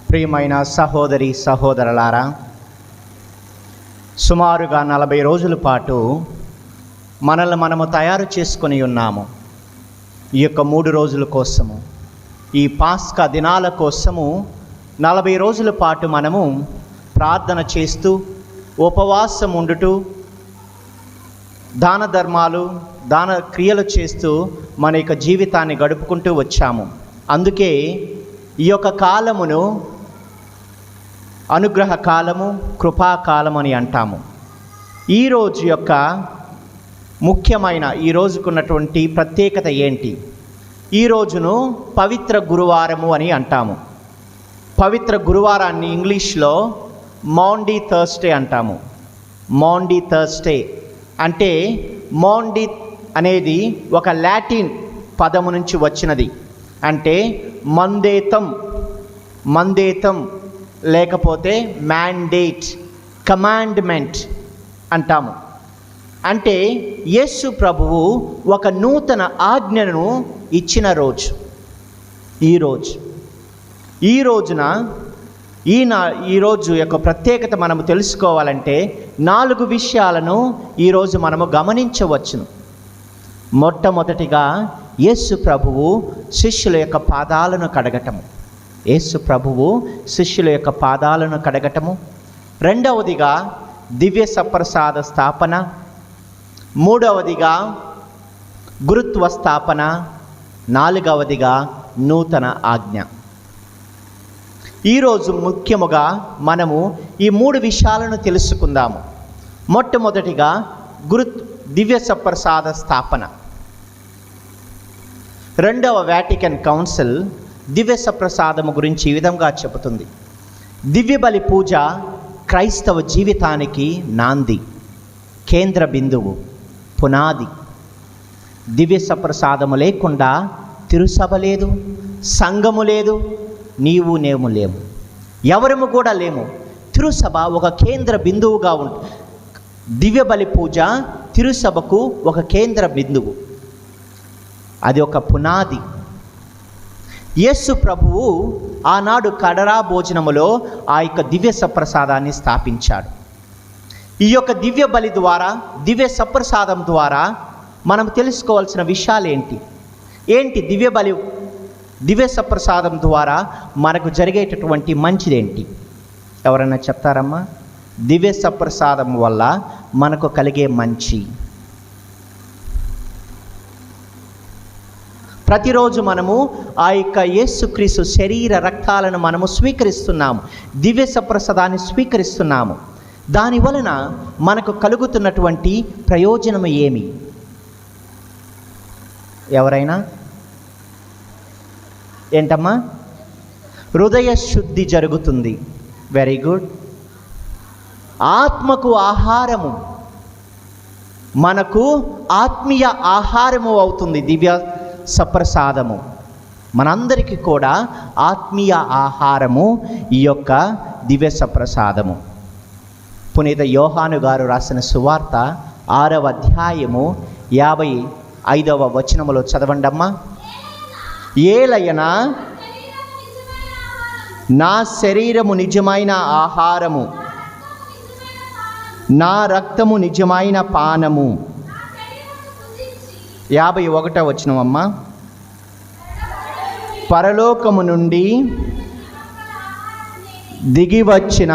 ప్రియమైన సహోదరి సహోదరులారా, సుమారుగా 40 రోజుల పాటు మనల్ని మనము తయారు చేసుకొని ఉన్నాము. ఈ యొక్క 3 రోజుల కోసము, ఈ పాస్కా దినాల కోసము 40 రోజుల పాటు మనము ప్రార్థన చేస్తూ, ఉపవాసం ఉండుతూ, దాన ధర్మాలు, దాన క్రియలు చేస్తూ మన యొక్క జీవితాన్ని గడుపుకుంటూ వచ్చాము. అందుకే ఈ యొక్క కాలమును అనుగ్రహ కాలము, కృపాకాలం అని అంటాము. ఈరోజు యొక్క ముఖ్యమైన ఈ రోజుకున్నటువంటి ప్రత్యేకత ఏంటి? ఈ రోజును పవిత్ర గురువారము అని అంటాము. పవిత్ర గురువారాన్ని ఇంగ్లీష్లో మాండీ థర్స్డే అంటాము. మాండీ థర్స్డే అంటే, మాండీ అనేది ఒక లాటిన్ పదము నుంచి వచ్చినది. అంటే మందేతం లేకపోతే మ్యాండేట్, కమాండ్మెంట్ అంటాము. అంటే యేసు ప్రభువు ఒక నూతన ఆజ్ఞను ఇచ్చిన రోజు ఈ రోజు యొక్క ప్రత్యేకత మనము తెలుసుకోవాలంటే 4 విషయాలను ఈరోజు మనము గమనించవచ్చును. మొట్టమొదటిగా యేసు ప్రభువు శిష్యుల యొక్క పాదాలను కడగటము. రెండవదిగా దివ్య సప్రసాద స్థాపన. మూడవదిగా గురుత్వ స్థాపన. నాలుగవదిగా నూతన ఆజ్ఞ. ఈరోజు ముఖ్యముగా మనము ఈ 3 విషయాలను తెలుసుకుందాము. మొట్టమొదటిగా దివ్య సప్రసాద స్థాపన. రెండవ వాటికన్ కౌన్సిల్ దివ్య సప్రసాదము గురించి ఈ విధంగా చెబుతుంది: దివ్య బలి పూజ క్రైస్తవ జీవితానికి నాంది, కేంద్ర బిందువు, పునాది. దివ్య సప్రసాదము లేకుండా తిరుసభ లేదు, సంఘము లేదు, నీవు నేము లేము, ఎవరము కూడా లేము. తిరుసభ ఒక కేంద్ర బిందువుగా ఉంటుంది. దివ్య బలి పూజ తిరుసభకు ఒక కేంద్ర బిందువు, అది ఒక పునాది. యేసు ప్రభువు ఆనాడు కడరా భోజనములో ఆ యొక్క దివ్య సప్రసాదాన్ని స్థాపించాడు. ఈ యొక్క దివ్య బలి ద్వారా, దివ్య సప్రసాదం ద్వారా మనం తెలుసుకోవాల్సిన విషయాలు ఏంటి? దివ్య సప్రసాదం ద్వారా మనకు జరిగేటటువంటి మంచిదేంటి? ఎవరైనా చెప్తారమ్మా? దివ్య సప్రసాదం వల్ల మనకు కలిగే మంచి. ప్రతిరోజు మనము ఆ యొక్క యేసుక్రీస్తు శరీర రక్తాలను మనము స్వీకరిస్తున్నాము, దివ్య సప్రసాదాన్ని స్వీకరిస్తున్నాము. దాని వలన మనకు కలుగుతున్నటువంటి ప్రయోజనం ఏమి? ఎవరైనా? ఏంటమ్మా? హృదయ శుద్ధి జరుగుతుంది. Very good. ఆత్మకు ఆహారము, మనకు ఆత్మీయ ఆహారము అవుతుంది దివ్య సప్రసాదము. మనందరికీ కూడా ఆత్మీయ ఆహారము ఈ యొక్క దివ్య సప్రసాదము. పునీత యోహాను గారు రాసిన సువార్త 6వ అధ్యాయము 55వ వచనములో చదవండమ్మా. ఏలయనా నా శరీరము నిజమైన ఆహారము, నా రక్తము నిజమైన పానము. 51వ వచనమమ్మా. పరలోకము నుండి దిగి వచ్చిన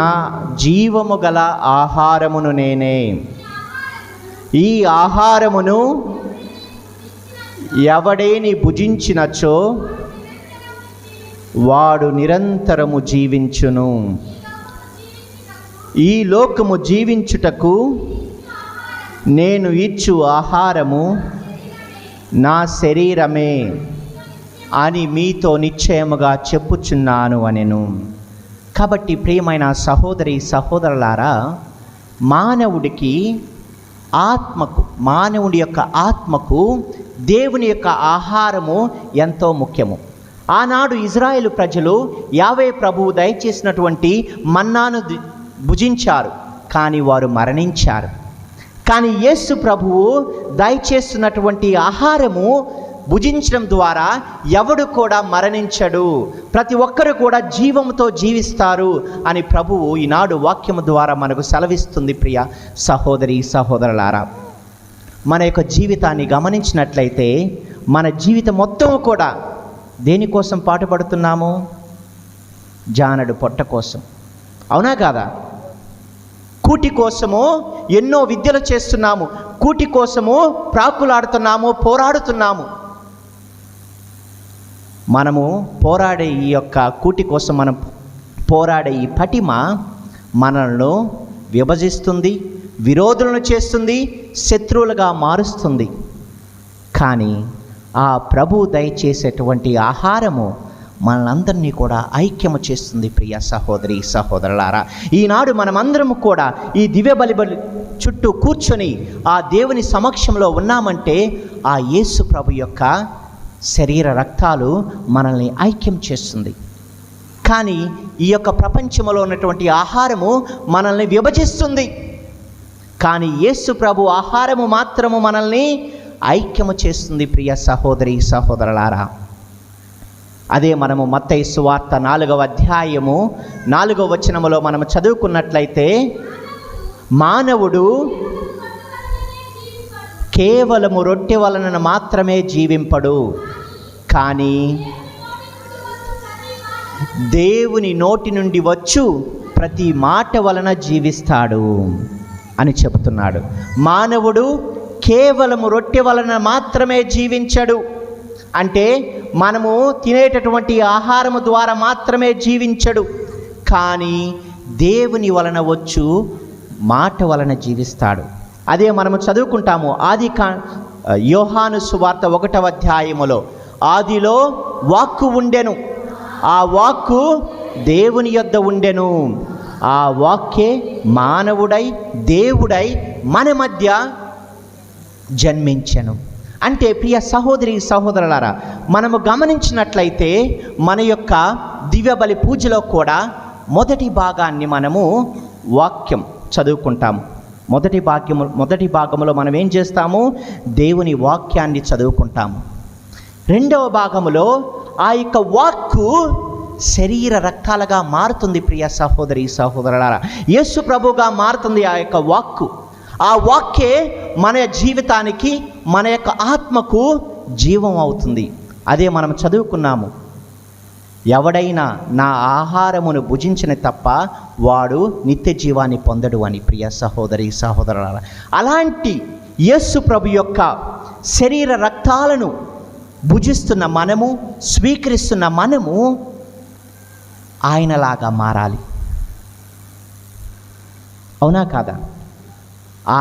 జీవము గల ఆహారమును నేనే. ఈ ఆహారమును ఎవడేని భుజించినచో వాడు నిరంతరము జీవించును. ఈ లోకము జీవించుటకు నేను ఇచ్చు ఆహారము నా శరీరమే అని మీతో నిశ్చయముగా చెప్పుచున్నాను అనెను. కాబట్టి ప్రియమైన సహోదరి సహోదరులారా, మానవుడి యొక్క ఆత్మకు దేవుని యొక్క ఆహారము ఎంతో ముఖ్యము. ఆనాడు ఇజ్రాయేలు ప్రజలు యావే ప్రభువు దయచేసినటువంటి మన్నాను భుజించారు, కానీ వారు మరణించారు. కానీ యేసు ప్రభువు దయచేస్తున్నటువంటి ఆహారము భుజించడం ద్వారా ఎవడు కూడా మరణించడు, ప్రతి ఒక్కరు కూడా జీవంతో జీవిస్తారు అని ప్రభువు ఈనాడు వాక్యము ద్వారా మనకు సెలవిస్తుంది. ప్రియ సహోదరి సహోదరులారా, మన యొక్క జీవితాన్ని గమనించినట్లయితే మన జీవితం మొత్తం కూడా దేనికోసం పాటుపడుతున్నాము? జానడు పొట్ట కోసం, అవునా కాదా? కూటి కోసము ఎన్నో విద్యలు చేస్తున్నాము, కూటి కోసము ప్రాకులాడుతున్నాము, పోరాడుతున్నాము. మనము పోరాడే ఈ యొక్క కూటి కోసం మనం పోరాడే ఈ పటిమ మనల్ని విభజిస్తుంది, విరోధులను చేస్తుంది, శత్రువులుగా మారుస్తుంది. కానీ ఆ ప్రభు దయచేసేటువంటి ఆహారము మనందరినీ కూడా ఐక్యము చేస్తుంది. ప్రియ సహోదరి సహోదరులారా, ఈనాడు మనమందరము కూడా ఈ దివ్య బలి చుట్టూ కూర్చొని ఆ దేవుని సమక్షంలో ఉన్నామంటే ఆ యేసు ప్రభు యొక్క శరీర రక్తాలు మనల్ని ఐక్యం చేస్తుంది. కానీ ఈ యొక్క ప్రపంచంలో ఉన్నటువంటి ఆహారము మనల్ని విభజిస్తుంది. కానీ యేసు ప్రభు ఆహారము మాత్రము మనల్ని ఐక్యము చేస్తుంది. ప్రియ సహోదరి సహోదరులారా, అదే మనము మత్తయి సువార్త 4వ అధ్యాయము 4వ వచనములో మనము చదువుకున్నట్లయితే, మానవుడు కేవలము రొట్టె వలన మాత్రమే జీవింపడు, కానీ దేవుని నోటి నుండి వచ్చు ప్రతి మాట వలన జీవిస్తాడు అని చెబుతున్నాడు. మానవుడు కేవలము రొట్టె వలన మాత్రమే జీవించడు అంటే మనము తినేటటువంటి ఆహారము ద్వారా మాత్రమే జీవించడు, కానీ దేవుని వలన వచ్చు మాట వలన జీవిస్తాడు. అదే మనము చదువుకుంటాము యోహాను సువార్త 1వ అధ్యాయములో, ఆదిలో వాక్కు ఉండెను, ఆ వాక్కు దేవుని యొద్ద ఉండెను, ఆ వాక్యే మానవుడై దేవుడై మన మధ్య జన్మించెను. అంటే ప్రియ సహోదరి సహోదరులారా, మనము గమనించినట్లయితే మన యొక్క దివ్య బలి పూజలో కూడా మొదటి భాగాన్ని మనము వాక్యం చదువుకుంటాము. మొదటి భాగంలో మనం ఏం చేస్తాము? దేవుని వాక్యాన్ని చదువుకుంటాము. రెండవ భాగములో ఆ యొక్క వాక్కు శరీర రక్తాలుగా మారుతుంది. ప్రియ సహోదరి సహోదరులారా, యేసు ప్రభువుగా మారుతుంది ఆ యొక్క వాక్కు. ఆ వాక్యే మన జీవితానికి, మన యొక్క ఆత్మకు జీవం అవుతుంది. అదే మనం చదువుకున్నాము, ఎవడైనా నా ఆహారమును భుజించిన తప్ప వాడు నిత్య జీవాన్ని పొందడు అని. ప్రియ సహోదరి సహోదరులారా, అలాంటి యేసు ప్రభు యొక్క శరీర రక్తాలను భుజిస్తున్న మనము, స్వీకరిస్తున్న మనము ఆయనలాగా మారాలి, అవునా కాదా?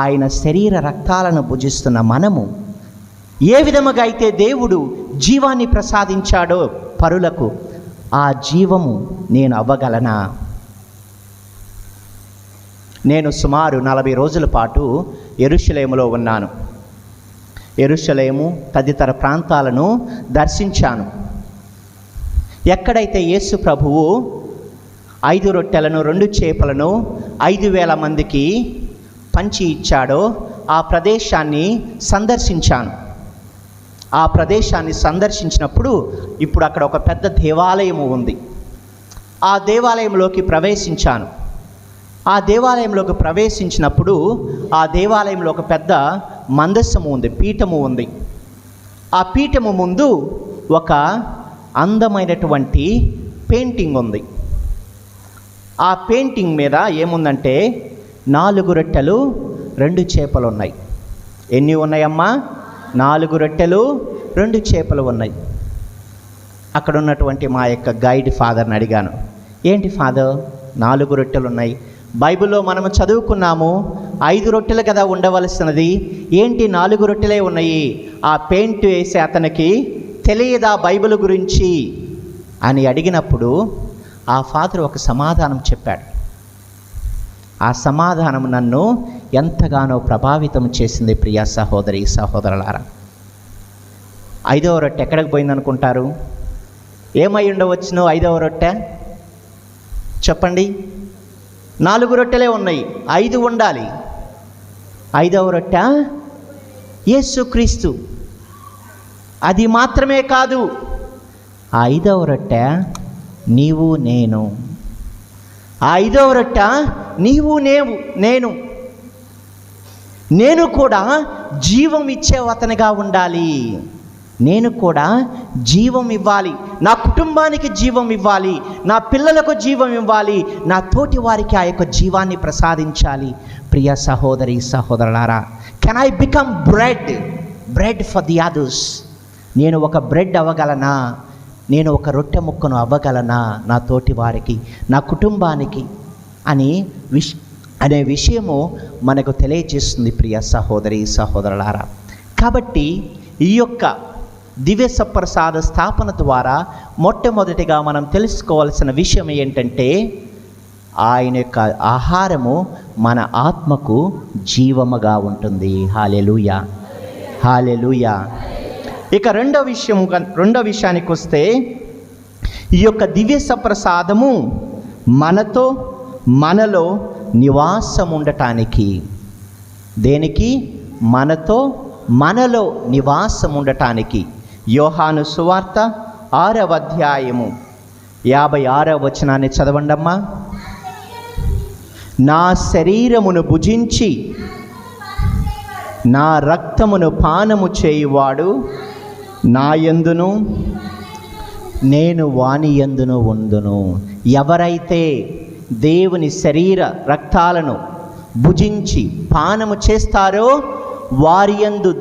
ఆయన శరీర రక్తాలను భుజిస్తున్న మనము ఏ విధముగా అయితే దేవుడు జీవాన్ని ప్రసాదించాడో పరులకు, ఆ జీవము నేను అవ్వగలనా? నేను సుమారు 40 రోజుల పాటు యెరూషలేములో ఉన్నాను. యెరూషలేము తదితర ప్రాంతాలను దర్శించాను. ఎక్కడైతే యేసు ప్రభువు 5 రొట్టెలను 2 చేపలను 5,000 మందికి పంచి ఇచ్చాడో ఆ ప్రదేశాన్ని సందర్శించాను. ఆ ప్రదేశాన్ని సందర్శించినప్పుడు ఇప్పుడు అక్కడ ఒక పెద్ద దేవాలయము ఉంది. ఆ దేవాలయంలోకి ప్రవేశించాను. ఆ దేవాలయంలోకి ప్రవేశించినప్పుడు ఆ దేవాలయంలో ఒక పెద్ద మందస్సము ఉంది, పీఠము ఉంది. ఆ పీఠము ముందు ఒక అందమైనటువంటి పెయింటింగ్ ఉంది. ఆ పెయింటింగ్ మీద ఏముందంటే 4 రొట్టెలు 2 చేపలు ఉన్నాయి. ఎన్ని ఉన్నాయమ్మా? 4 రొట్టెలు 2 చేపలు ఉన్నాయి. అక్కడ ఉన్నటువంటి మా యొక్క గైడ్ ఫాదర్ని అడిగాను, ఏంటి ఫాదర్ 4 రొట్టెలు ఉన్నాయి, బైబిల్లో మనము చదువుకున్నాము 5 రొట్టెలు కదా ఉండవలసినది, ఏంటి 4 రొట్టెలే ఉన్నాయి? ఆ పెయింట్ వేసే అతనికి తెలియదా బైబిల్ గురించి అని అడిగినప్పుడు ఆ ఫాదర్ ఒక సమాధానం చెప్పాడు. ఆ సమాధానం నన్ను ఎంతగానో ప్రభావితం చేసింది. ప్రియ సహోదరి సహోదరులారా, 5వ రొట్టె ఎక్కడికి పోయిందనుకుంటారు? ఏమై ఉండవచ్చును 5వ రొట్టె? చెప్పండి. 4 రొట్టెలే ఉన్నాయి, 5 ఉండాలి. 5వ రొట్టె యేసుక్రీస్తు. అది మాత్రమే కాదు, ఆ 5వ రొట్టె నీవు నేను. ఆ 5వ రొట్టె నీవు నేను కూడా జీవం ఇచ్చే అతనిగా ఉండాలి. నేను కూడా జీవం ఇవ్వాలి, నా కుటుంబానికి జీవం ఇవ్వాలి, నా పిల్లలకు జీవం ఇవ్వాలి, నా తోటి వారికి ఆ యొక్క జీవాన్ని ప్రసాదించాలి. ప్రియ సహోదరి సహోదరులారా, can I become bread for the others? నేను ఒక బ్రెడ్ అవ్వగలనా? నేను ఒక రొట్టె ముక్కను అవ్వగలనా నా తోటి వారికి, నా కుటుంబానికి అనే విషయము మనకు తెలియజేస్తుంది ప్రియ సహోదరి సహోదరులారా. కాబట్టి ఈ యొక్క దివ్య సప్రసాద స్థాపన ద్వారా మొట్టమొదటిగా మనం తెలుసుకోవాల్సిన విషయం ఏంటంటే, ఆయన యొక్క ఆహారము మన ఆత్మకు జీవముగా ఉంటుంది. హల్లెలూయా, హల్లెలూయా. ఇక రెండో విషయానికి వస్తే, ఈ యొక్క దివ్య సప్రసాదము మనలో నివాసం ఉండటానికి. దేనికి? మనలో నివాసం ఉండటానికి. యోహాను సువార్త 6వ అధ్యాయము 56వ వచనాన్ని చదవండమ్మా. నా శరీరమును భుజించి నా రక్తమును పానము చేయువాడు నా యందును నేను వాని యందును ఉందును. ఎవరైతే దేవుని శరీర రక్తాలను భుజించి పానము చేస్తారో వారి యందు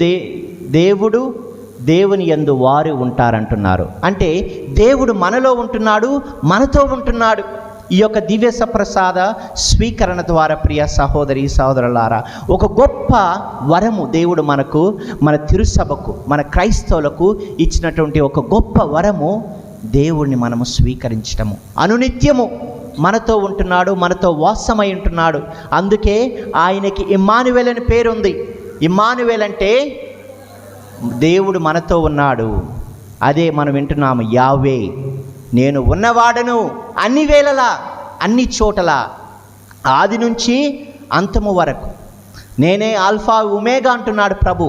దేవుని యందు వారు ఉంటారంటున్నారు. అంటే దేవుడు మనలో ఉంటున్నాడు, మనతో ఉంటున్నాడు. ఈ యొక్క దివ్య సప్రసాద స్వీకరణ ద్వారా ప్రియ సహోదరి సహోదరులారా, ఒక గొప్ప వరము దేవుడు మన తిరుసభకు, మన క్రైస్తవులకు ఇచ్చినటువంటి ఒక గొప్ప వరము దేవుణ్ణి మనము స్వీకరించటము. అనునిత్యము మనతో ఉంటున్నాడు, మనతో వాసమై ఉంటున్నాడు. అందుకే ఆయనకి ఇమ్మానువేల్ అని పేరుంది. ఇమ్మానువేల్ అంటే దేవుడు మనతో ఉన్నాడు. అదే మనం వింటున్నాము, యావే, నేను ఉన్నవాడను అన్ని వేళలా, అన్ని చోటలా, ఆది నుంచి అంతము వరకు నేనే ఆల్ఫా ఒమేగా అంటున్నాడు ప్రభు.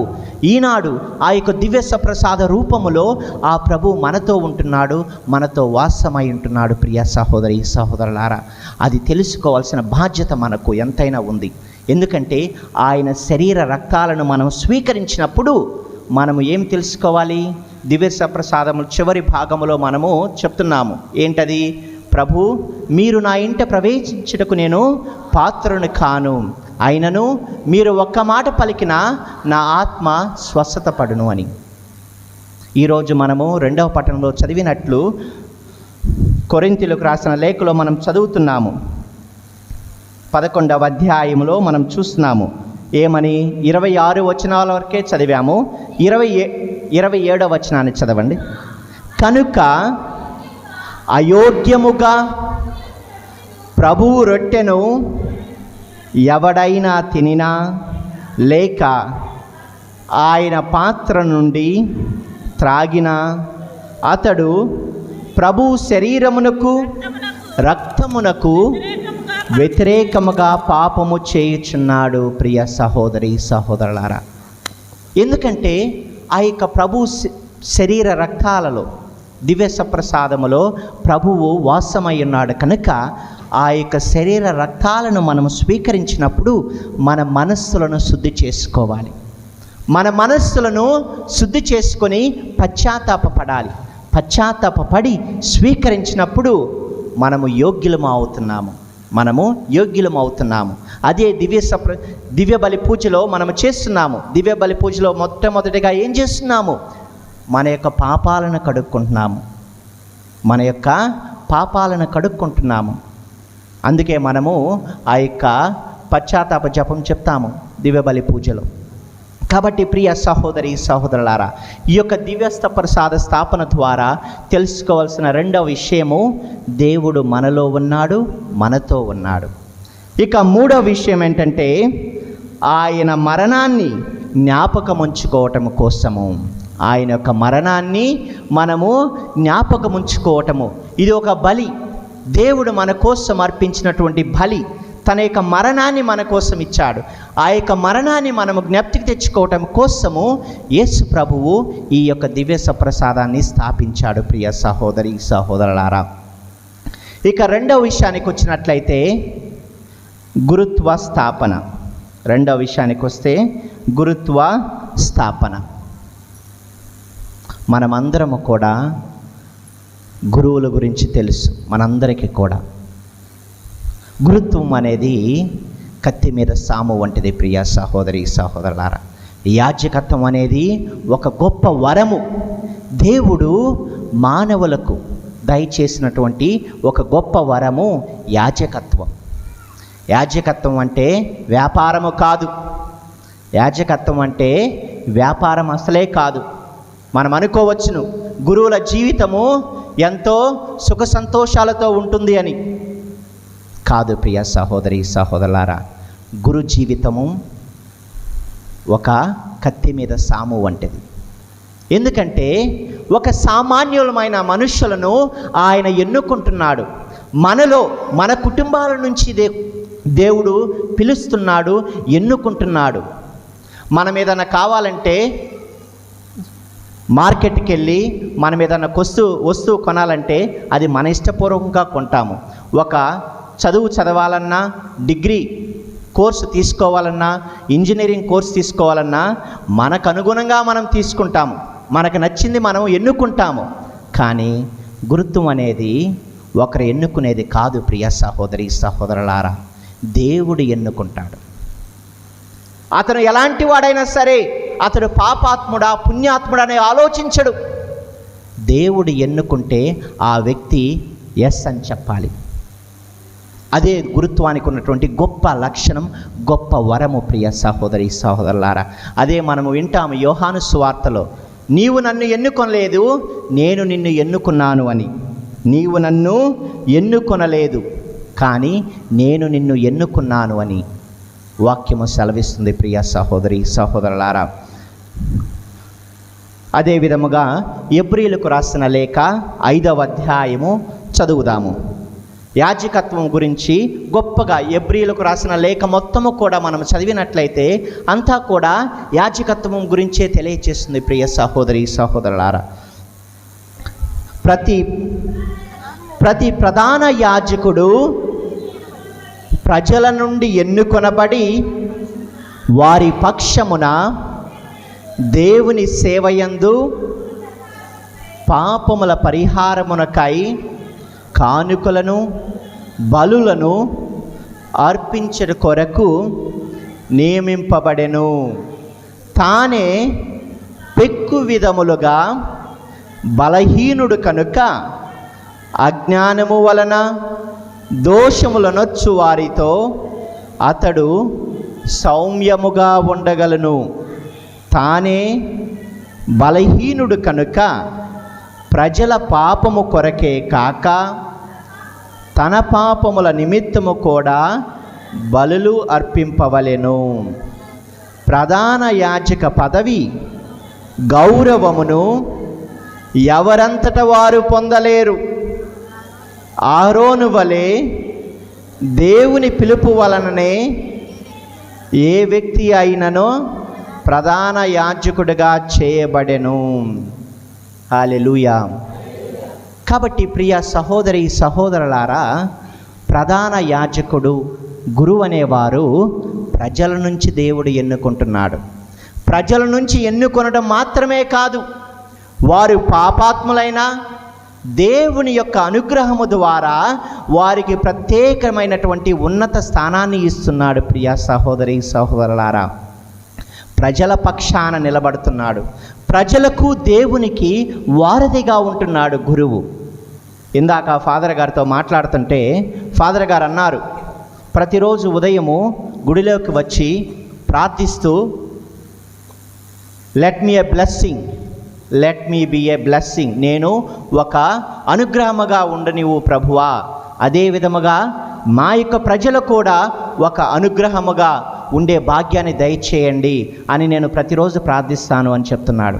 ఈనాడు ఆ యొక్క దివ్య సప్రసాద రూపములో ఆ ప్రభు మనతో ఉంటున్నాడు, మనతో వాసమై ఉంటున్నాడు. ప్రియ సహోదరి సహోదరులారా, అది తెలుసుకోవాల్సిన బాధ్యత మనకు ఎంతైనా ఉంది. ఎందుకంటే ఆయన శరీర రక్తాలను మనం స్వీకరించినప్పుడు మనము ఏం తెలుసుకోవాలి? దివ్య సప్రసాదము చివరి భాగములో మనము చెప్తున్నాము, ఏంటది? ప్రభు, మీరు నా ఇంట ప్రవేశించుటకు నేను పాత్రను కాను, అయినను మీరు ఒక్క మాట పలికినా నా ఆత్మ స్వస్థత పడును అని. ఈరోజు మనము 2వ పట్టణంలో చదివినట్లు కొరింథీయులకు రాసిన లేఖలో మనం చదువుతున్నాము. 11వ అధ్యాయంలో మనం చూస్తున్నాము ఏమని? 26 వచనాల వరకే చదివాము. 27వ వచనాన్ని చదవండి. కనుక అయోగ్యముగా ప్రభువు రొట్టెను ఎవడైనా తినినా లేక ఆయన పాత్ర నుండి త్రాగినా అతడు ప్రభువు శరీరమునకు రక్తమునకు వ్యతిరేకముగా పాపము చేయుచున్నాడు. ప్రియ సహోదరి సహోదరులారా, ఎందుకంటే ఆ యొక్క ప్రభు శరీర రక్తాలలో దివ్య సప్రసాదములో ప్రభువు వాసమై ఉన్నాడు కనుక ఆ యొక్క శరీర రక్తాలను మనము స్వీకరించినప్పుడు మన మనస్సులను శుద్ధి చేసుకోవాలి. మన మనస్సులను శుద్ధి చేసుకొని పశ్చాత్తాపపడాలి. పశ్చాత్తాపపడి స్వీకరించినప్పుడు మనము యోగ్యులము అవుతున్నాము. అదే దివ్య బలి పూజలో మనము చేస్తున్నాము. దివ్య బలి పూజలో మొట్టమొదటిగా ఏం చేస్తున్నాము? మన యొక్క పాపాలను కడుక్కుంటున్నాము. అందుకే మనము ఆ యొక్క పశ్చాత్తాప జపం చెప్తాము దివ్య బలి పూజలో. కాబట్టి ప్రియ సహోదరి సహోదరులారా, ఈ యొక్క దివ్య ప్రసాద స్థాపన ద్వారా తెలుసుకోవాల్సిన 2వ విషయము, దేవుడు మనలో ఉన్నాడు, మనతో ఉన్నాడు. ఇక 3వ విషయం ఏంటంటే, ఆయన మరణాన్ని జ్ఞాపకం ఉంచుకోవటం కోసము, ఆయన యొక్క మరణాన్ని మనము జ్ఞాపకం ఉంచుకోవటము. ఇది ఒక బలి, దేవుడు మన కోసం అర్పించినటువంటి బలి. తన యొక్క మరణాన్ని మన కోసం ఇచ్చాడు. ఆ యొక్క మరణాన్ని మనము జ్ఞప్తికి తెచ్చుకోవటం కోసము యేసు ప్రభువు ఈ యొక్క దివ్య సప్రసాదాన్ని స్థాపించాడు. ప్రియ సహోదరి సహోదరులారా, ఇక రెండవ విషయానికి వచ్చినట్లయితే గురుత్వ స్థాపన. రెండవ విషయానికి వస్తే గురుత్వ స్థాపన. మనమందరము కూడా గురువుల గురించి తెలుసు. మనందరికీ కూడా గురుత్వం అనేది కత్తి మీద సాము వంటిది. ప్రియ సహోదరి సహోదరులారా, యాజకత్వం అనేది ఒక గొప్ప వరము. దేవుడు మానవులకు దయచేసినటువంటి ఒక గొప్ప వరము యాజకత్వం. యాజకత్వం అంటే వ్యాపారము కాదు. యాజకత్వం అంటే వ్యాపారం అసలే కాదు. మనం అనుకోవచ్చును గురువుల జీవితము ఎంతో సుఖ సంతోషాలతో ఉంటుంది అని. కాదు ప్రియ సహోదరి సహోదరులారా, గురు జీవితము ఒక కత్తి మీద సాము వంటిది. ఎందుకంటే ఒక సామాన్యులమైన మనుషులను ఆయన ఎన్నుకుంటున్నాడు. మనలో మన కుటుంబాల నుంచి దేవుడు పిలుస్తున్నాడు, ఎన్నుకుంటున్నాడు. మనం ఏదైనా కావాలంటే మార్కెట్కి వెళ్ళి మనం ఏదైనా వస్తువు కొనాలంటే అది మన ఇష్టపూర్వకంగా కొంటాము. ఒక చదువు చదవాలన్నా, డిగ్రీ కోర్సు తీసుకోవాలన్నా, ఇంజనీరింగ్ కోర్సు తీసుకోవాలన్నా మనకు అనుగుణంగా మనం తీసుకుంటాము. మనకు నచ్చింది మనం ఎన్నుకుంటాము. కానీ గురుత్వం అనేది ఒకరు ఎన్నుకునేది కాదు. ప్రియ సహోదరి సహోదరులారా, దేవుడు ఎన్నుకుంటాడు. అతను ఎలాంటి వాడైనా సరే, అతడు పాపాత్ముడా పుణ్యాత్ముడనే ఆలోచించడు. దేవుడు ఎన్నుకుంటే ఆ వ్యక్తి ఎస్ అని చెప్పాలి. అదే గురుత్వానికి ఉన్నటువంటి గొప్ప లక్షణం, గొప్ప వరము. ప్రియ సహోదరి సహోదరులారా, అదే మనము వింటాము యోహాను సువార్తలో, నీవు నన్ను ఎన్నుకొనలేదు, నేను నిన్ను ఎన్నుకున్నాను అని. నీవు నన్ను ఎన్నుకొనలేదు, కానీ నేను నిన్ను ఎన్నుకున్నాను అని వాక్యము సెలవిస్తుంది. ప్రియ సహోదరి సహోదరులారా, అదే విధముగా ఎబ్రీయులకు రాసిన లేఖ 5వ అధ్యాయము చదువుదాము. యాజకత్వం గురించి గొప్పగా ఎబ్రీయులకు రాసిన లేఖ మొత్తము కూడా మనం చదివినట్లయితే అంతా కూడా యాజకత్వం గురించే తెలియచేస్తుంది. ప్రియ సహోదరి సహోదరులారా, ప్రతి ప్రధాన యాజకుడు ప్రజల నుండి ఎన్నుకొనబడి వారి పక్షమున దేవుని సేవయందు పాపముల పరిహారమునకై కానుకలను బలులను అర్పించడ కొరకు నియమింపబడెను. తానే పెక్కు విధములుగా బలహీనుడు కనుక అజ్ఞానము వలన దోషములనొచ్చు వారితో అతడు సౌమ్యముగా ఉండగలను. తానే బలహీనుడు కనుక ప్రజల పాపము కొరకే కాక తన పాపముల నిమిత్తము కూడా బలులు అర్పింపవలెను. ప్రధాన యాజక పదవి గౌరవమును ఎవరంతట వారు పొందలేరు. ఆరోను వలె దేవుని పిలుపు వలననే ఏ వ్యక్తి అయిననో ప్రధాన యాజకుడిగా చేయబడెను. హల్లెలూయా. కాబట్టి ప్రియ సహోదరి సహోదరులారా, ప్రధాన యాజకుడు గురువు అనేవారు ప్రజల నుంచి దేవుడు ఎన్నుకుంటున్నాడు. ప్రజల నుంచి ఎన్నుకొనడం మాత్రమే కాదు, వారు పాపాత్ములైన దేవుని యొక్క అనుగ్రహము ద్వారా వారికి ప్రత్యేకమైనటువంటి ఉన్నత స్థానాన్ని ఇస్తున్నాడు. ప్రియ సహోదరి సహోదరులారా, ప్రజల పక్షాన నిలబడుతున్నాడు. ప్రజలకు దేవునికి వారధిగా ఉంటున్నాడు గురువు. ఇందాక ఫాదర్ గారితో మాట్లాడుతుంటే ఫాదర్ గారు అన్నారు, ప్రతిరోజు ఉదయము గుడిలోకి వచ్చి ప్రార్థిస్తూ let me a blessing, let me be a blessing, నేను ఒక అనుగ్రహముగా ఉండనివ్వు ప్రభువా, అదే విధముగా మా యొక్క ప్రజలు కూడా ఒక అనుగ్రహముగా ఉండే భాగ్యాన్ని దయచేయండి అని నేను ప్రతిరోజు ప్రార్థిస్తాను అని చెప్తున్నాడు.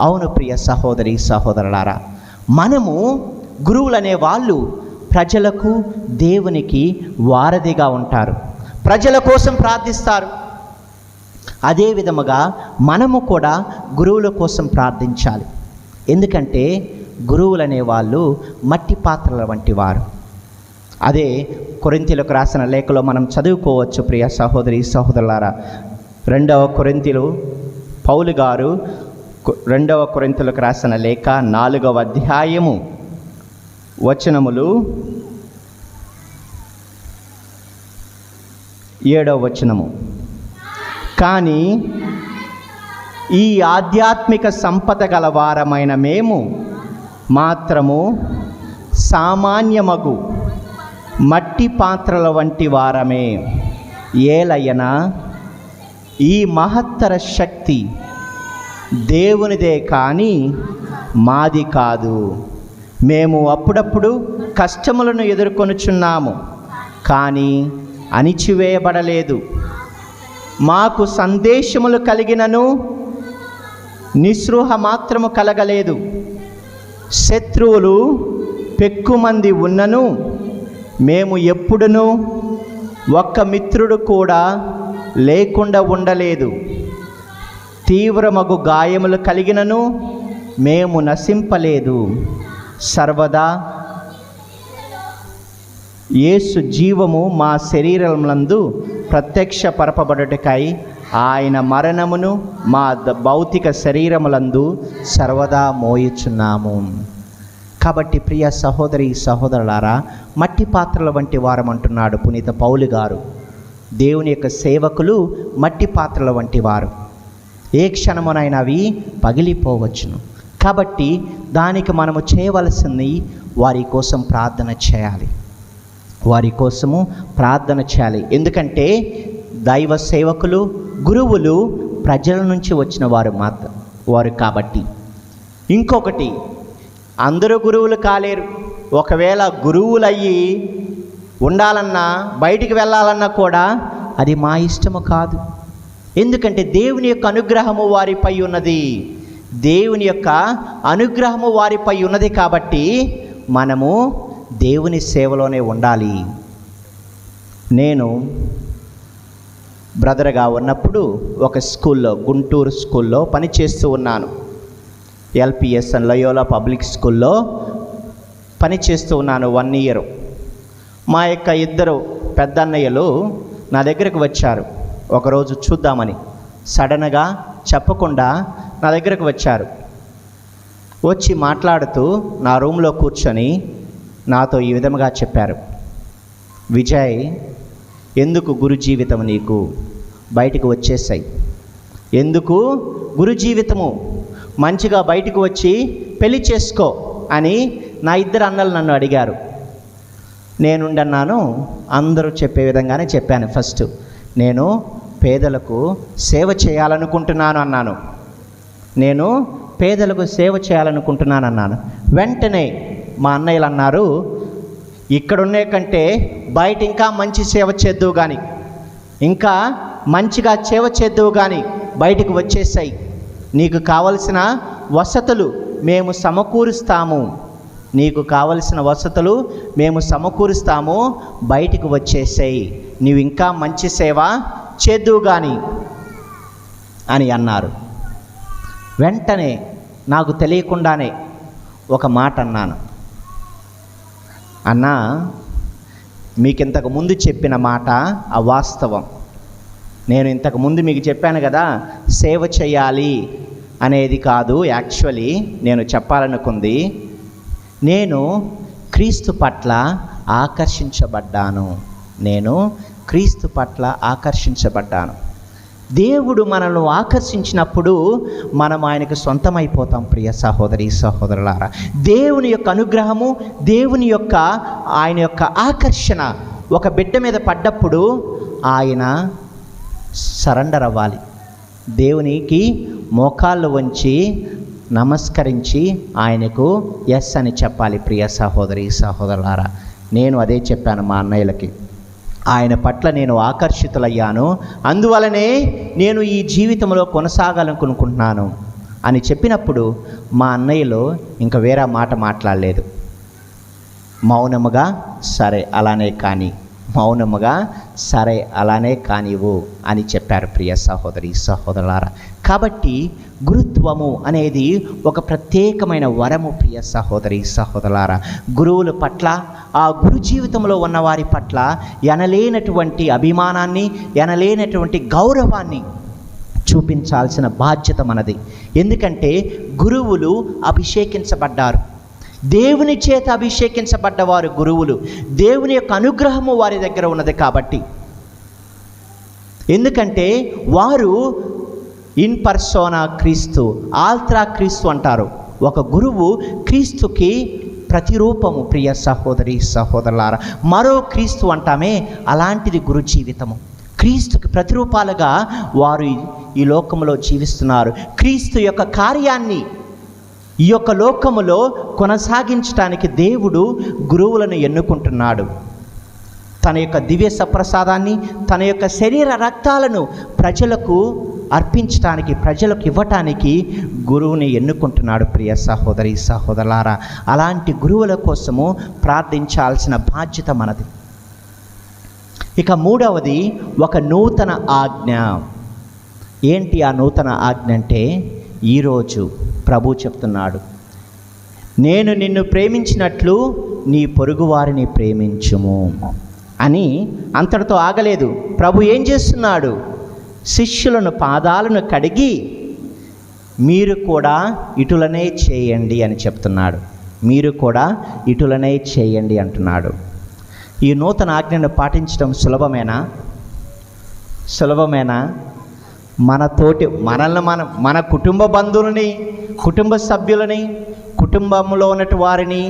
అవును ప్రియ సహోదరి సహోదరులారా, మనము గురువులనే వాళ్ళు ప్రజలకు దేవునికి వారధిగా ఉంటారు, ప్రజల కోసం ప్రార్థిస్తారు. అదే విధముగా మనము కూడా గురువుల కోసం ప్రార్థించాలి. ఎందుకంటే గురువులు అనేవాళ్ళు మట్టి పాత్రల వంటి వారు. అదే కొరింథీయులకు రాసిన లేఖలో మనం చదువుకోవచ్చు ప్రియ సహోదరి సహోదరులారా. 2వ కొరింథీయులు పౌలు గారు 2వ కొరింథీయులకు రాసిన లేఖ 4వ అధ్యాయము వచనములు 7వ వచనము. కానీ ఈ ఆధ్యాత్మిక సంపద గల వారమైన మేము మాత్రము సామాన్యమగు మట్టి పాత్రల వంటి వారమే. ఏలయనా ఈ మహత్తర శక్తి దేవునిదే కానీ మాది కాదు. మేము అప్పుడప్పుడు కష్టములను ఎదుర్కొనుచున్నాము, కానీ అణిచివేయబడలేదు. మాకు సందేశములు కలిగినను నిస్పృహ మాత్రము కలగలేదు. శత్రువులు పెక్కుమంది ఉన్నను మేము ఎప్పుడునూ ఒక్క మిత్రుడు కూడా లేకుండా ఉండలేదు. తీవ్రమగు గాయములు కలిగినను మేము నశింపలేదు. సర్వదా యేసు జీవము మా శరీరములందు ప్రత్యక్షపరపబడుటకై ఆయన మరణమును మా భౌతిక శరీరములందు సర్వదా మోయుచున్నాము. కాబట్టి ప్రియ సహోదరి సహోదరులారా, మట్టి పాత్రల వంటి వారం అంటున్నాడు పునీత పౌలు గారు. దేవుని యొక్క సేవకులు మట్టి పాత్రల వంటి వారు. ఏ క్షణమునైనా అవి పగిలిపోవచ్చును. కాబట్టి దానికి మనము చేయవలసింది వారి కోసం ప్రార్థన చేయాలి, వారి కోసము ప్రార్థన చేయాలి. ఎందుకంటే దైవ సేవకులు గురువులు ప్రజల నుంచి వచ్చిన వారు కాబట్టి. ఇంకొకటి, అందరూ గురువులు కాలేరు. ఒకవేళ గురువులయ్యి ఉండాలన్నా బయటికి వెళ్ళాలన్నా కూడా అది మా ఇష్టము కాదు. ఎందుకంటే దేవుని యొక్క అనుగ్రహము వారిపై ఉన్నది, దేవుని యొక్క అనుగ్రహము వారిపై ఉన్నది. కాబట్టి మనము దేవుని సేవలోనే ఉండాలి. నేను బ్రదర్గా ఉన్నప్పుడు ఒక స్కూల్లో, గుంటూరు స్కూల్లో పనిచేస్తూ ఉన్నాను. ఎల్పిఎస్ లయోలా పబ్లిక్ స్కూల్లో పనిచేస్తూ ఉన్నాను 1 ఇయర్. మా యొక్క 2 పెద్దన్నయ్యలు నా దగ్గరకు వచ్చారు ఒకరోజు చూద్దామని. సడన్గా చెప్పకుండా నా దగ్గరకు వచ్చారు. వచ్చి మాట్లాడుతూ నా రూమ్లో కూర్చొని నాతో ఈ విధముగా చెప్పారు, విజయ్, ఎందుకు గురు జీవితం నీకు, బయటికి వచ్చేసాయి. ఎందుకు గురు జీవితము, మంచిగా బయటకు వచ్చి పెళ్లి చేసుకో అని నా 2 అన్నలు నన్ను అడిగారు. నేనుండన్నాను, అందరూ చెప్పే విధంగానే చెప్పాను. ఫస్ట్ నేను పేదలకు సేవ చేయాలనుకుంటున్నాను అన్నాను. నేను పేదలకు సేవ చేయాలనుకుంటున్నాను అన్నాను. వెంటనే మా అన్నయ్యలు అన్నారు, ఇక్కడున్నే కంటే బయట ఇంకా మంచి సేవ చేద్దువు కానీ, ఇంకా మంచిగా సేవ చేద్దువు కానీ బయటకు వచ్చేసాయి. నీకు కావలసిన వసతులు మేము సమకూరుస్తాము, నీకు కావలసిన వసతులు మేము సమకూరుస్తాము, బయటికి వచ్చేసాయి, నీవు ఇంకా మంచి సేవ చేద్దువు కానీ అని అన్నారు. వెంటనే నాకు తెలియకుండానే ఒక మాట అన్నాను, అన్నా, మీకు ఇంతకు ముందు చెప్పిన మాట అవాస్తవం. నేను ఇంతకు ముందు మీకు చెప్పాను కదా, సేవ చేయాలి అనేది కాదు. యాక్చువల్లీ నేను చెప్పాలనుకుంది, నేను క్రీస్తు పట్ల ఆకర్షించబడ్డాను. నేను క్రీస్తు పట్ల ఆకర్షించబడ్డాను. దేవుడు మనల్ని ఆకర్షించినప్పుడు మనం ఆయనకు సొంతమైపోతాం. ప్రియ సహోదరి సహోదరులారా, దేవుని యొక్క అనుగ్రహము, దేవుని యొక్క ఆయన యొక్క ఆకర్షణ ఒక బిడ్డ మీద పడ్డప్పుడు ఆయన సరెండర్ అవ్వాలి. దేవునికి మోకాళ్ళు వంచి నమస్కరించి ఆయనకు ఎస్ అని చెప్పాలి. ప్రియ సహోదరి సహోదరులారా, నేను అదే చెప్పాను మా అన్నయ్యలకి. ఆయన పట్ల నేను ఆకర్షితులయ్యాను, అందువలనే నేను ఈ జీవితంలో కొనసాగాలనుకుంటున్నాను అని చెప్పినప్పుడు మా అన్నయ్యలో ఇంకా వేరే మాట మాట్లాడలేదు. మౌనముగా సరే అలానే కానీ, మౌనముగా సరే అలానే కానివ్వు అని చెప్పారు ప్రియ సహోదరి సహోదరులారా. కాబట్టి గురుత్వము అనేది ఒక ప్రత్యేకమైన వరము ప్రియ సహోదరి సహోదరులారా. గురువుల పట్ల, ఆ గురు జీవితంలో ఉన్న వారి పట్ల ఎనలేనటువంటి అభిమానాన్ని, ఎనలేనటువంటి గౌరవాన్ని చూపించాల్సిన బాధ్యత మనది. ఎందుకంటే గురువులు అభిషేకించబడ్డారు, దేవుని చేత అభిషేకించబడ్డవారు గురువులు. దేవుని యొక్క అనుగ్రహము వారి దగ్గర ఉన్నది కాబట్టి. ఎందుకంటే వారు ఇన్ పర్సోనా క్రీస్తు, ఆల్త్రా క్రీస్తు అంటారు. ఒక గురువు క్రీస్తుకి ప్రతిరూపము ప్రియ సహోదరి సహోదరులారా. మరో క్రీస్తు అంటామే, అలాంటిది గురు జీవితము. క్రీస్తుకి ప్రతిరూపాలుగా వారు ఈ లోకములో జీవిస్తున్నారు. క్రీస్తు యొక్క కార్యాన్ని ఈ యొక్క లోకములో కొనసాగించడానికి దేవుడు గురువులను ఎన్నుకుంటున్నాడు. తన యొక్క దివ్య సప్రసాదాన్ని, తన యొక్క శరీర రక్తాలను ప్రజలకు అర్పించడానికి, ప్రజలకు ఇవ్వటానికి గురువుని ఎన్నుకుంటున్నాడు ప్రియ సహోదరి సహోదరులారా. అలాంటి గురువుల కోసము ప్రార్థించాల్సిన బాధ్యత మనది. ఇక మూడవది, ఒక నూతన ఆజ్ఞ. ఏంటి ఆ నూతన ఆజ్ఞ అంటే, ఈరోజు ప్రభు చెప్తున్నాడు, నేను నిన్ను ప్రేమించినట్లు నీ పొరుగువారిని ప్రేమించుము అని. అంతటితో ఆగలేదు. ప్రభు ఏం చేస్తున్నాడు? శిష్యులను పాదాలను కడిగి మీరు కూడా ఇటులనే చేయండి అని చెప్తున్నాడు. మీరు కూడా ఇటులనే చేయండి అంటున్నాడు. ఈ నూతన ఆజ్ఞను పాటించడం సులభమేనా? సులభమేనా? మన కుటుంబ బంధువులని, కుటుంబ సభ్యులని, కుటుంబంలో ఉన్నటువంటి వారిని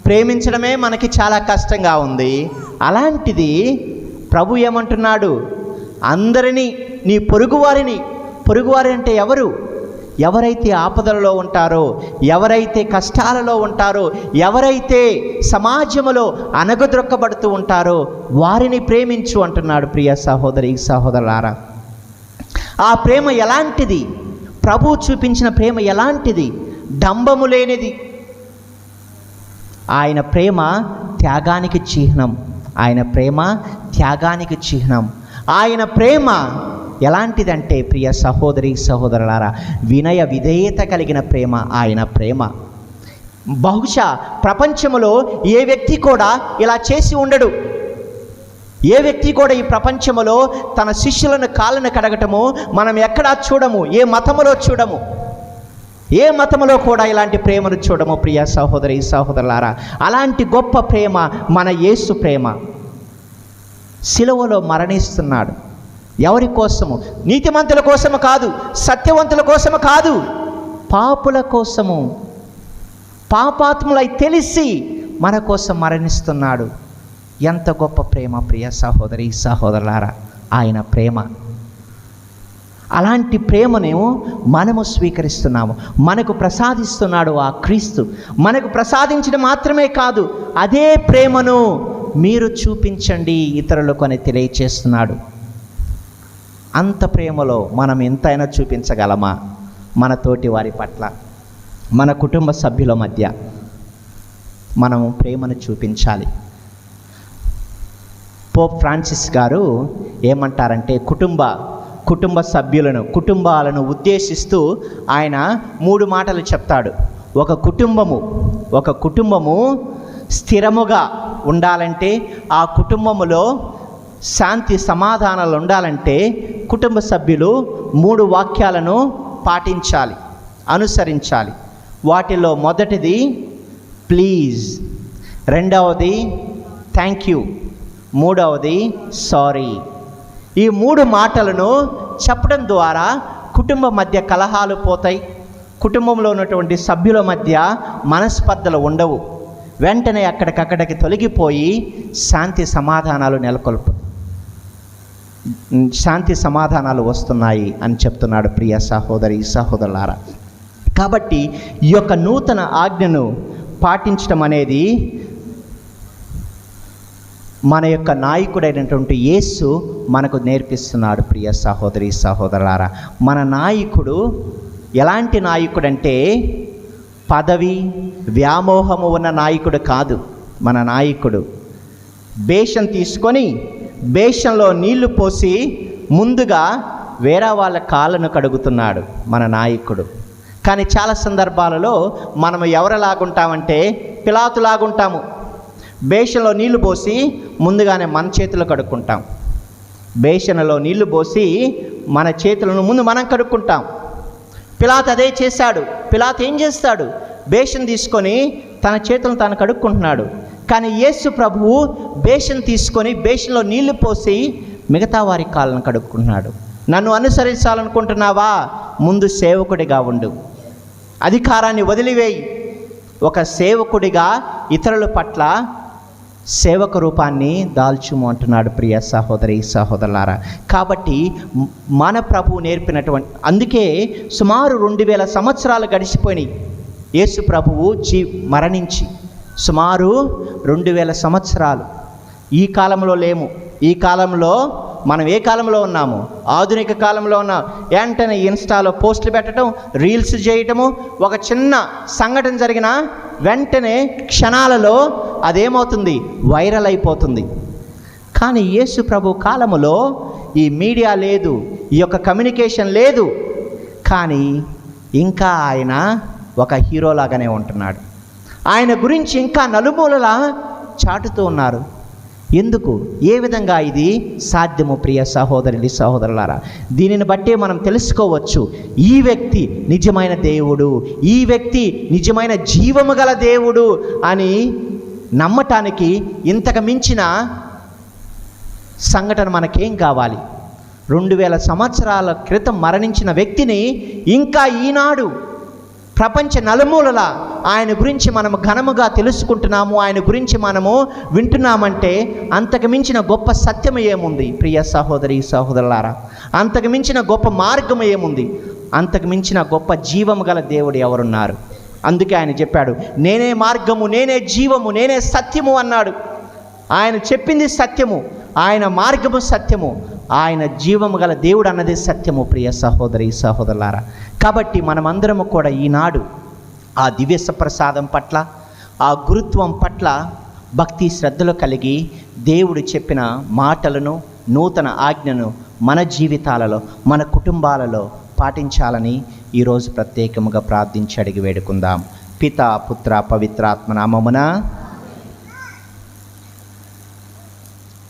ప్రేమించడమే మనకి చాలా కష్టంగా ఉంది. అలాంటిది ప్రభు ఏమంటున్నాడు? అందరినీ, నీ పొరుగువారిని. పొరుగువారి అంటే ఎవరు? ఎవరైతే ఆపదలలో ఉంటారో, ఎవరైతే కష్టాలలో ఉంటారో, ఎవరైతే సమాజంలో అణగద్రొక్కబడుతూ ఉంటారో వారిని ప్రేమించు అంటున్నాడు ప్రియ సహోదరి సహోదరులారా. ఆ ప్రేమ ఎలాంటిది? ప్రభు చూపించిన ప్రేమ ఎలాంటిది? డంబము లేనిది. ఆయన ప్రేమ త్యాగానికి చిహ్నం. ఆయన ప్రేమ త్యాగానికి చిహ్నం. ఆయన ప్రేమ ఎలాంటిదంటే ప్రియ సహోదరి సహోదరులారా, వినయ విధేయత కలిగిన ప్రేమ ఆయన ప్రేమ. బహుశా ప్రపంచంలో ఏ వ్యక్తి కూడా ఇలా చేసి ఉండడు. ఏ వ్యక్తి కూడా ఈ ప్రపంచంలో తన శిష్యులను కాళ్ళను కడగటము మనం ఎక్కడా చూడము. ఏ మతములో చూడము. ఏ మతములో కూడా ఇలాంటి ప్రేమను చూడము ప్రియ సహోదరి సహోదరులారా. అలాంటి గొప్ప ప్రేమ మన యేసు ప్రేమ. సిలువలో మరణిస్తున్నాడు. ఎవరి కోసము? నీతిమంతుల కోసము కాదు, సత్యవంతుల కోసము కాదు, పాపుల కోసము. పాపాత్ములై తెలిసి మన కోసం మరణిస్తున్నాడు. ఎంత గొప్ప ప్రేమ ప్రియ సహోదరి సహోదరులారా ఆయన ప్రేమ. అలాంటి ప్రేమను మనము స్వీకరిస్తున్నాము. మనకు ప్రసాదిస్తున్నాడు ఆ క్రీస్తు. మనకు ప్రసాదించడం మాత్రమే కాదు, అదే ప్రేమను మీరు చూపించండి ఇతరులకు అని తెలియచేస్తున్నాడు. అంత ప్రేమలో మనం ఎంతైనా చూపించగలమా? మన తోటి వారి పట్ల, మన కుటుంబ సభ్యుల మధ్య మనము ప్రేమను చూపించాలి. పోప్ ఫ్రాన్సిస్ గారు ఏమంటారంటే, కుటుంబ సభ్యులను, కుటుంబాలను ఉద్దేశిస్తూ ఆయన 3 మాటలు చెప్తాడు. ఒక కుటుంబము స్థిరముగా ఉండాలంటే, ఆ కుటుంబములో శాంతి సమాధానాలు ఉండాలంటే కుటుంబ సభ్యులు 3 వాక్యాలను పాటించాలి, అనుసరించాలి. వాటిలో మొదటిది ప్లీజ్, రెండవది థ్యాంక్ యూ, మూడవది సారీ. ఈ 3 మాటలను చెప్పడం ద్వారా కుటుంబం మధ్య కలహాలు పోతాయి. కుటుంబంలో ఉన్నటువంటి సభ్యుల మధ్య మనస్పర్ధలు ఉండవు. వెంటనే అక్కడికక్కడికి తొలగిపోయి శాంతి సమాధానాలు వస్తున్నాయి అని చెప్తున్నాడు ప్రియ సహోదరి సహోదరులారా. కాబట్టి ఈ యొక్క నూతన ఆజ్ఞను పాటించడం అనేది మన యొక్క నాయకుడైనటువంటి యేసు మనకు నేర్పిస్తున్నాడు ప్రియ సహోదరి సహోదరులారా. మన నాయకుడు ఎలాంటి నాయకుడంటే, పదవి వ్యామోహము ఉన్న నాయకుడు కాదు. మన నాయకుడు బేషన్ తీసుకొని బేషన్లో నీళ్లు పోసి ముందుగా వేరే వాళ్ళ కాళ్ళను కడుగుతున్నాడు మన నాయకుడు. కానీ చాలా సందర్భాలలో మనం ఎవరిలాగుంటామంటే పిలాతులాగుంటాము. బేషన్లో నీళ్లు పోసి ముందుగానే మన చేతులు కడుక్కుంటాం. బేషన్లో నీళ్లు పోసి మన చేతులను ముందు మనం కడుక్కుంటాం. పిలాతు అదే చేశాడు. పిలాతు ఏం చేస్తాడు? బేషన్ తీసుకొని తన చేతులను తాను కడుక్కుంటున్నాడు. కానీ యేసు ప్రభువు బేషన్ తీసుకొని బేషన్లో నీళ్లు పోసి మిగతా వారి కాళ్ళను కడుక్కుంటున్నాడు. నన్ను అనుసరించాలనుకుంటున్నావా? ముందు సేవకుడిగా ఉండు, అధికారాన్ని వదిలివేయి. ఒక సేవకుడిగా ఇతరుల పట్ల సేవక రూపాన్ని దాల్చుము అంటున్నాడు ప్రియ సహోదరి సహోదరులారా. కాబట్టి మన ప్రభువు నేర్పినటువంటి, అందుకే సుమారు 2000 సంవత్సరాలు గడిచిపోయినాయి యేసు ప్రభువు మరణించి. సుమారు 2000 సంవత్సరాలు. ఈ కాలంలో లేము. ఈ కాలంలో మనం ఏ కాలంలో ఉన్నాము? ఆధునిక కాలంలో ఉన్నాం. వెంటనే ఇన్స్టాలో పోస్టులు పెట్టడం, రీల్స్ చేయటము, ఒక చిన్న సంఘటన జరిగిన వెంటనే క్షణాలలో అదేమవుతుంది? వైరల్ అయిపోతుంది. కానీ యేసు ప్రభు కాలములో ఈ మీడియా లేదు, ఈ యొక్క కమ్యూనికేషన్ లేదు. కానీ ఇంకా ఆయన ఒక హీరోలాగానే ఉంటున్నాడు. ఆయన గురించి ఇంకా నలుమూలలా చాటుతూ ఉన్నారు. ఎందుకు? ఏ విధంగా ఇది సాధ్యము ప్రియ సహోదరులు సహోదరులారా? దీనిని బట్టే మనం తెలుసుకోవచ్చు, ఈ వ్యక్తి నిజమైన దేవుడు, ఈ వ్యక్తి నిజమైన జీవము గల దేవుడు అని నమ్మటానికి ఇంతకు మించిన సంఘటన మనకేం కావాలి? 2000 సంవత్సరాల క్రితం మరణించిన వ్యక్తిని ఇంకా ఈనాడు ప్రపంచ నలుమూలల ఆయన గురించి మనము ఘనముగా తెలుసుకుంటున్నాము, ఆయన గురించి మనము వింటున్నామంటే అంతకు మించిన గొప్ప సత్యము ఏముంది ప్రియ సహోదరి సహోదరులారా? అంతకు మించిన గొప్ప మార్గము ఏముంది? అంతకు మించిన గొప్ప జీవము గల దేవుడు ఎవరున్నారు? అందుకే ఆయన చెప్పాడు, నేనే మార్గము, నేనే జీవము, నేనే సత్యము అన్నాడు. ఆయన చెప్పింది సత్యము, ఆయన మార్గము సత్యము, ఆయన జీవము గల దేవుడు అన్నది సత్యము ప్రియ సహోదరి సహోదరులారా. కాబట్టి మనమందరము కూడా ఈనాడు ఆ దివ్య ప్రసాదం పట్ల, ఆ గురుత్వం పట్ల భక్తి శ్రద్ధలు కలిగి దేవుడు చెప్పిన మాటలను, నూతన ఆజ్ఞను మన జీవితాలలో, మన కుటుంబాలలో పాటించాలని ఈరోజు ప్రత్యేకముగా ప్రార్థించి అడిగి వేడుకుందాం. పితా పుత్ర పవిత్రాత్మ నామమున